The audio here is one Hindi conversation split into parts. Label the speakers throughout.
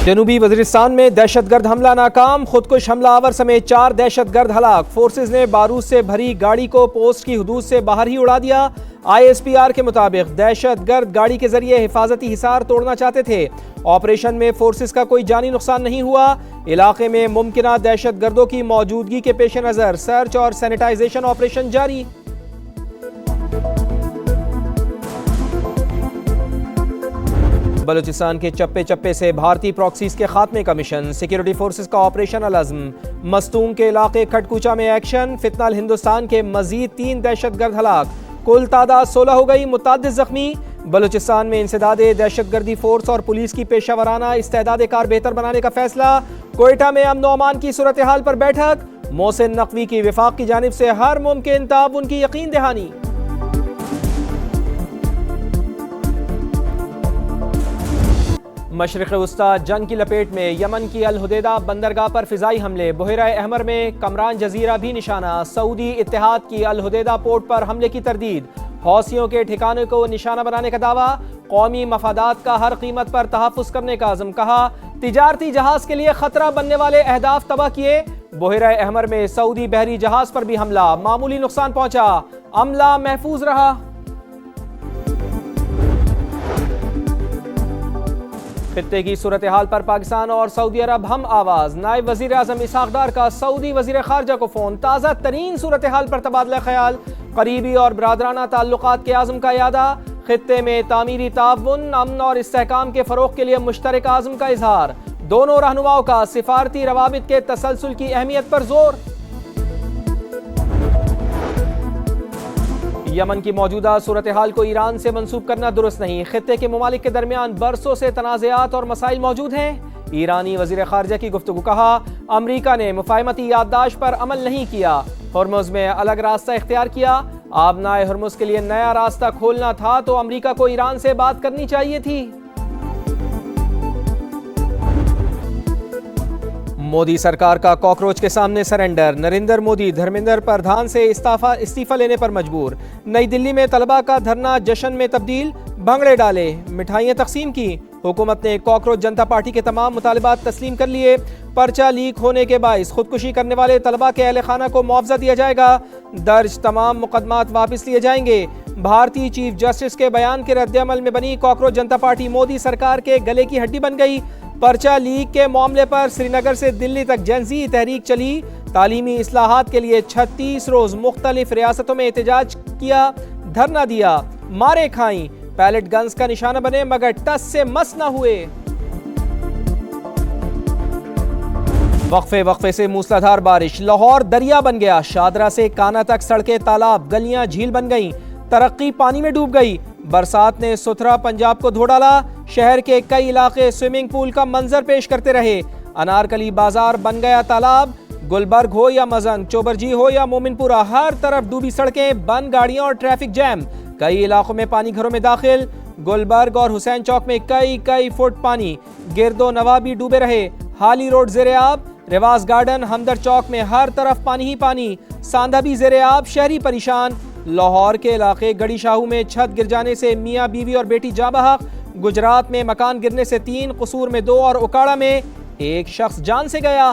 Speaker 1: जनूबी वज़ीरिस्तान में दहशतगर्द हमला नाकाम, खुदकुश हमलावर समेत 4 दहशतगर्द हलाक। फोर्सेज ने बारूद से भरी गाड़ी को पोस्ट की हुदूद से बाहर ही उड़ा दिया। ISPR के मुताबिक दहशतगर्द गाड़ी के जरिए हिफाजती हिसार तोड़ना चाहते थे। ऑपरेशन में फोर्सेज का कोई जानी नुकसान नहीं हुआ। इलाके में मुमकिना दहशतगर्दों की मौजूदगी के पेश नज़र सर्च और सैनिटाइजेशन ऑपरेशन जारी। बलूचिस्तान के चप्पे चप्पे से भारतीय प्रॉक्सीज के खात्मे का मिशन, सिक्योरिटी फोर्सेज का ऑपरेशन अल-अज़्म। मस्तूंग के इलाके खटकुचा में एक्शन, फितनाल हिंदुस्तान के मजीद 3 दहशतगर्द हलाक, कुल तादाद 16 हो गई, मुतअद्दिद जख्मी। बलूचिस्तान में इंसदादे दहशतगर्दी फोर्स और पुलिस की पेशा इस्तेदाद कार बेहतर बनाने का फैसला। कोयटा में अमन अमान की सूरत हाल पर बैठक, मोहसिन नकवी की विफाक की जानिब से हर मुमकिन ताउन की यकीन दहानी। मशरिक़ वस्ता जंग की लपेट में, यमन की अल हुदैदा बंदरगाह पर फिजाई हमले, बहरा अहमर में कमरान जजीरा भी निशाना। सऊदी इत्तेहाद की अल हुदैदा पोर्ट पर हमले की तरदीद, हौसियों के ठिकाने को निशाना बनाने का दावा। कौमी मफादात का हर कीमत पर तहफ़्फ़ुज़ करने का अज़्म, कहा तिजारती जहाज के लिए खतरा बनने वाले अहदाफ तबाह किए। बहरा अहमर में सऊदी बहरी जहाज पर भी हमला, मामूली नुकसान पहुंचा, अमला महफूज रहा। खित्ते की सूरत हाल पर पाकिस्तान और सऊदी अरब हम आवाज। नायब वजीर आजम इसहाक डार का सऊदी वजीर खारजा को फोन, ताज़ा तरीन सूरत हाल पर तबादला ख्याल, करीबी और बरादराना ताल्लुकात के आज़म का यादा। खित्ते में तामीरी ताउन, अमन और इस्तेहकाम के फ़रोग़ के लिए मुश्तरक आज़म का इजहार। दोनों रहनुमाओं का सिफारती रवाबित के तसलसल की अहमियत पर जोर। यमन की मौजूदा सूरत हाल को ईरान से मंसूब करना दुरुस्त नहीं, खित्ते के ममालिक के दरमियान बरसों से तनाज़ात और मसाइल मौजूद हैं। ईरानी वज़ीर ख़ारजा की गुफ्तगू, कहा अमरीका ने मुफ़ाहमती याददाश्त पर अमल नहीं किया, हर्मुज़ में अलग रास्ता इख्तियार किया। आबनाए हर्मुज़ के लिए नया रास्ता खोलना था तो अमरीका को ईरान से बात करनी चाहिए थी। मोदी सरकार का कॉकरोच के सामने सरेंडर, नरेंद्र मोदी धर्मेंद्र प्रधान से इस्तीफा लेने पर मजबूर। नई दिल्ली में तलबा का धरना जश्न में तब्दील, भंगड़े डाले, मिठाइयाँ तकसीम की। हुकूमत ने कॉकरोच जनता पार्टी के तमाम मुतालिबात तस्लीम कर लिए। पर्चा लीक होने के बाइस खुदकुशी करने वाले तलबा के अहल खाना को मुआवजा दिया जाएगा। दर्ज तमाम मुकदमात वापस लिए जाएंगे। भारतीय चीफ जस्टिस के बयान के रद्द-ए-अमल में बनी कॉकरोच जनता पार्टी मोदी सरकार के गले की हड्डी बन गई। पर्चा लीक के मामले पर श्रीनगर से दिल्ली तक जेंजी तहरीक चली। तालीमी इस्लाहात के लिए 36 रोज मुख्तलिफ रियासतों में एहतजाज किया, धरना दिया, मारे खाई, पैलेट गन्स का निशाना बने मगर टस से मस न हुए। वक्फे से मूसलाधार बारिश, लाहौर दरिया बन गया। शादरा से काना तक सड़कें, तालाब, गलियां झील बन गईं। तरक्की पानी में डूब गई। बरसात ने सुथरा पंजाब को धो डाला। शहर के कई इलाके स्विमिंग पूल का मंजर पेश करते रहे। अनारकली बाजार बन गया तालाब। गुलबर्ग हो या मजंग, चोबरजी हो या मोमिनपुरा, हर तरफ डूबी सड़कें, बंद गाड़ियां और ट्रैफिक जैम। कई इलाकों में पानी घरों में दाखिल। गुलबर्ग और हुसैन चौक में कई फुट पानी। गिरदो नवा भी डूबे रहे। हाली रोड ज़ेरे-आब। रिवाज गार्डन, हमदर्द चौक में हर तरफ पानी ही पानी। सांदा भी ज़ेरे-आब, शहरी परेशान। लाहौर के इलाके गड़ी शाहू में छत गिर जाने से मियाँ बीवी और बेटी जाँ बहक। गुजरात में मकान गिरने से 3, कसूर में 2 और उकाड़ा में 1 शख्स जान से गया।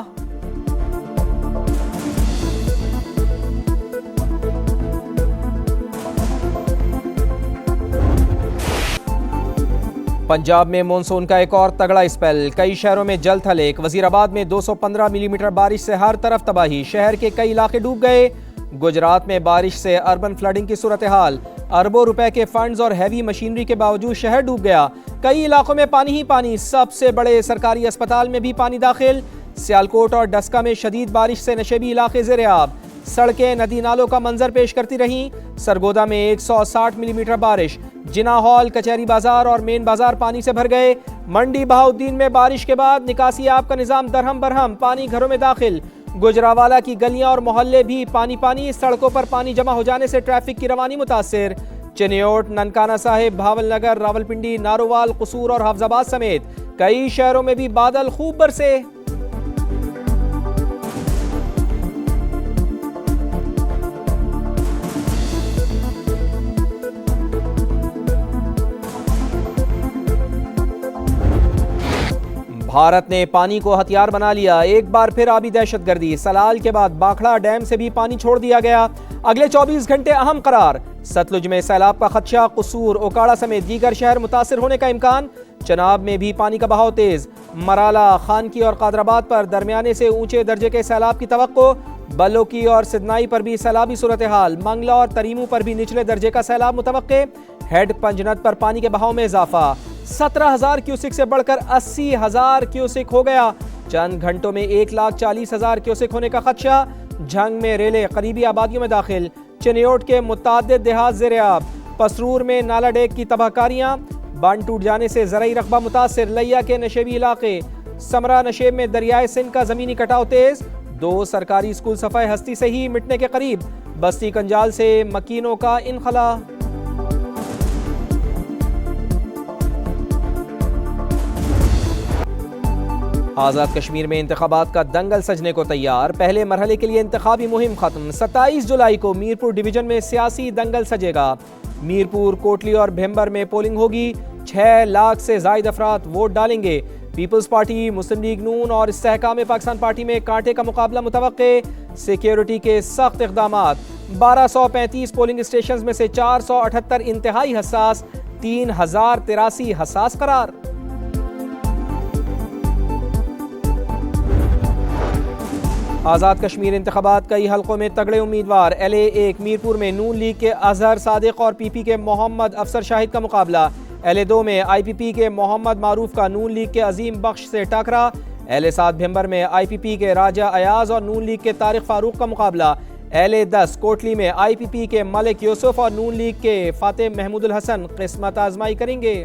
Speaker 1: पंजाब में मानसून का एक और तगड़ा स्पेल, कई शहरों में जल थलेक। वजीराबाद में 215 मिलीमीटर बारिश से हर तरफ तबाही, शहर के कई इलाके डूब गए। गुजरात में बारिश से अर्बन फ्लडिंग की सूरत हाल, अरबों रुपए के फंड्स और हैवी मशीनरी के बावजूद शहर डूब गया। कई इलाकों में पानी ही पानी, सबसे बड़े सरकारी अस्पताल में भी पानी दाखिल। सियालकोट और डस्का में शदीद बारिश से नशेबी इलाके ज़ेरे-आब। सड़कें नदी नालों का मंजर पेश करती रहीं। सरगोदा में 160 मिलीमीटर बारिश। जिना हॉल, कचहरी बाजार और मेन बाजार पानी से भर गए। मंडी बहाउद्दीन में बारिश के बाद निकासी आब का निजाम दरहम बरहम, पानी घरों में दाखिल। गुजरावाला की गलियां और मोहल्ले भी पानी पानी। सड़कों पर पानी जमा हो जाने से ट्रैफिक की रवानी मुतासिर। चिन्योट, ननकाना साहिब, भावलनगर, रावलपिंडी, नारोवाल, कसूर और हफ्जाबाद समेत कई शहरों में भी बादल खूब बरसे। भारत ने पानी को हथियार बना लिया, एक बार फिर आबी दहशतगर्दी। सलाल के बाद बाखड़ा डैम से भी पानी छोड़ दिया गया। अगले 24 घंटे अहम करार। सतलुज में सैलाब का खदशा, कसूर, ओकाड़ा समेत दीगर शहर मुतासिर होने का इम्कान। चनाब में भी पानी का बहाव तेज। मराला, खानकी और कादराबाद पर दरमियाने से ऊंचे दर्जे के सैलाब की तवक्को। बलोकी और सिदनाई पर भी सैलाबी सूरत हाल। मंगला और तरीमू पर भी निचले दर्जे का सैलाब मुतवक्के। हेड पंजनत पर पानी के बहाव में इजाफा। 17,000 क्यूसिक से बढ़कर 80,000 क्यूसिक हो गया। चंद घंटों में 1,40,000 क्यूसिक होने का खदशा। झंग में रेले करीबी आबादियों में दाखिल। चिन्योट के मुतादिद देहात ज़ेर-ए-आब। पसरूर में नाला डेक की तबाहकारियां। बांध टूट जाने से ज़राई रकबा मुतासिर। लिया के नशेबी इलाके। समरा नशेब में दरियाए सिंध का ज़मीनी कटाव तेज। 2 सरकारी स्कूल सफ़ाई हस्ती से ही मिटने के करीब। बस्ती कंजाल से मकीनों का इनखला। आज़ाद कश्मीर में इंतखाबात का दंगल सजने को तैयार। पहले मरहले के लिए इंतखाबी मुहिम खत्म। 27 जुलाई को मीरपुर डिवीजन में सियासी दंगल सजेगा। मीरपुर, कोटली और भिम्बर में पोलिंग होगी। 6 लाख से जायद अफराद वोट डालेंगे। पीपल्स पार्टी, मुस्लिम लीग नून और इस्तेहकाम पाकिस्तान पार्टी में कांटे का मुकाबला मुतवक्के। सिक्योरिटी के सख्त इक़दामात। 1235 पोलिंग स्टेशन में से 478 इंतहाई हसास, 3083 हसास करार। आज़ाद कश्मीर इंतखाबात कई हल्कों में तगड़े उम्मीदवार। LA-1 मीरपुर में नून लीग के अजहर सादिक और PP के मोहम्मद अफसर शाहिद का मुकाबला। LA-2 में IPP के मोहम्मद मारूफ का नून लीग के अजीम बख्श से टकरा। LA-7 भिम्बर में IPP के राजा अयाज और नून लीग के तारिक फारूक का मुकाबला। LA-10 कोटली में IPP के मलिक यूसुफ और नून लीग के फातिह महमूदुल हसन किस्मत आजमाई करेंगे।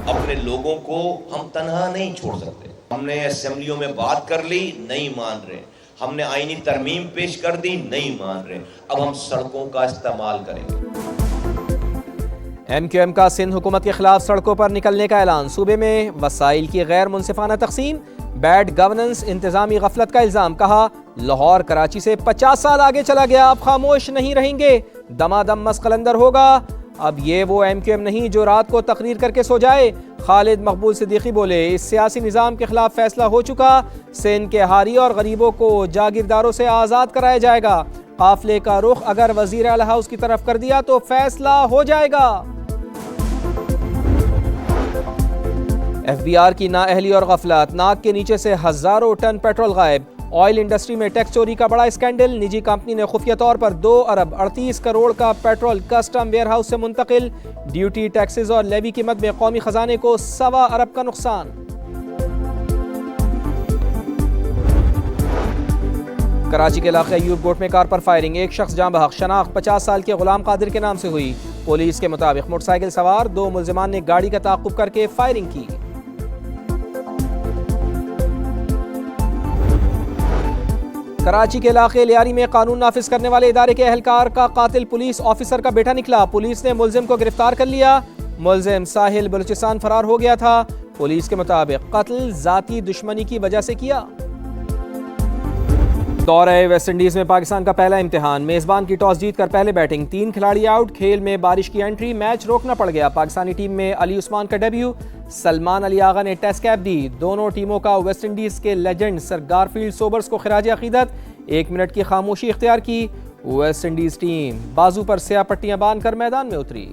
Speaker 2: अपने लोगों को हम तनहा नहीं छोड़ सकते। हमने असेंबलियों में बात कर ली, नहीं मान रहे। हमने आईनी तरमीम पेश कर दी, नहीं मान रहे। अब हम सड़कों का इस्तेमाल करेंगे।
Speaker 1: MQM का सिंध हुकूमत के खिलाफ सड़कों पर निकलने का ऐलान। सूबे में वसाइल की गैर मुनसिफाना तकसीम, बैड गवर्नेंस, इंतजामी गफलत का इल्जाम। कहा लाहौर कराची से 50 साल आगे चला गया, अब खामोश नहीं रहेंगे, दमादम मसकलंदर होगा। अब ये वो MQM नहीं जो रात को तकरीर करके सो जाए। खालिद मकबूल सिद्दीकी बोले, इस सियासी निज़ाम के खिलाफ फैसला हो चुका। सिंध के हारी और गरीबों को जागीरदारों से आज़ाद कराया जाएगा। काफिले का रुख अगर वज़ीर आला हाउस की तरफ कर दिया तो फैसला हो जाएगा। FBR की नाअहली और गफलत। नाक के नीचे से हजारों टन पेट्रोल गायब। ऑयल इंडस्ट्री में टैक्स चोरी का बड़ा स्कैंडल। निजी कंपनी ने खुफिया तौर पर 2 अरब 38 करोड़ का पेट्रोल कस्टम वेयर हाउस से मुंतकिल। ड्यूटी, टैक्सेस और लेवी की मद में कौमी खजाने को 1.25 अरब का नुकसान। कराची के इलाके अयूब गोट में कार पर फायरिंग, एक शख्स जाँ बहक। शनाख्त 50 साल के गुलाम कादिर के नाम से हुई। पुलिस के मुताबिक मोटरसाइकिल सवार 2 मुल्जिमान ने गाड़ी का ताक़ुब करके फायरिंग की। कराची के इलाके लियारी में कानून नाफिज करने वाले इदारे के अहलकार का कातिल पुलिस ऑफिसर का बेटा निकला। पुलिस ने मुल्जिम को गिरफ्तार कर लिया। मुल्जिम साहिल बलूचिस्तान फरार हो गया था। पुलिस के मुताबिक कत्ल जाती दुश्मनी की वजह से किया। दौरे वेस्ट इंडीज में पाकिस्तान का पहला इम्तिहान। मेजबान की टॉस जीत कर पहले बैटिंग, 3 खिलाड़ी आउट। खेल में बारिश की एंट्री, मैच रोकना पड़ गया। पाकिस्तानी टीम में अली उस्मान का डेब्यू। सलमान अली आगा ने टेस्ट कैप दी। दोनों टीमों का वेस्ट इंडीज के लेजेंड सर गारफील्ड सोबर्स को खिराज अकीदत। 1 मिनट की खामोशी इख्तियार की। वेस्ट इंडीज टीम बाजू पर स्याह पट्टियां बांधकर मैदान में उतरी।